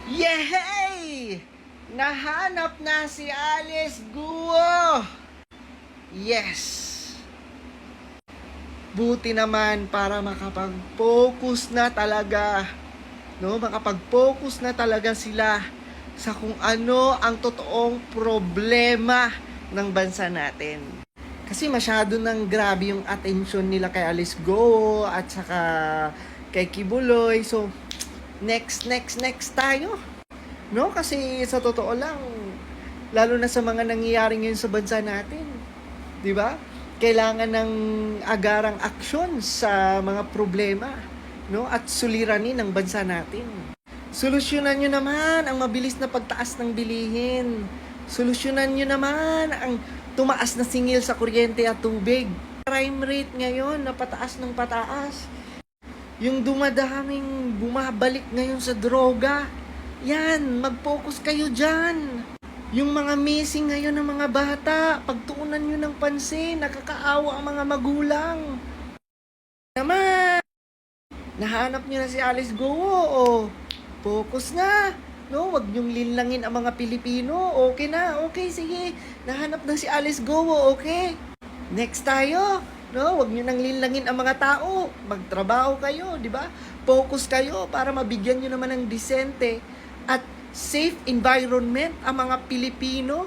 Yehey! Nahanap na si Alice Guo! Yes! Buti naman para makapag-focus na talaga. No? Makapag-focus na talaga sila sa kung ano ang totoong problema ng bansa natin. Kasi masyado nang grabe yung attention nila kay Alice Go at saka kay Kibuloy. So, next tayo. No? Kasi sa totoo lang, lalo na sa mga nangyayari ngayon sa bansa natin, di ba? Kailangan ng agarang aksyon sa mga problema, no? At suliranin ng bansa natin. Solusyonan nyo naman ang mabilis na pagtaas ng bilihin. Solusyonan nyo naman ang tumaas na singil sa kuryente at tubig. Crime rate ngayon na pataas ng pataas. Yung dumadaming bumabalik ngayon sa droga. Yan, mag-focus kayo dyan. Yung mga missing ngayon ng mga bata, pagtuunan nyo ng pansin, nakakaawa ang mga magulang. Naman, nahanap nyo na si Alice Go, o focus na. No, wag nyong linlangin ang mga Pilipino. Okay na, okay, sige. Nahanap na si Alice Go, okay. Next tayo. No, wag nyo nang linlangin ang mga tao. Magtrabaho kayo, di ba? Focus kayo para mabigyan nyo naman ng disente at safe environment ang mga Pilipino.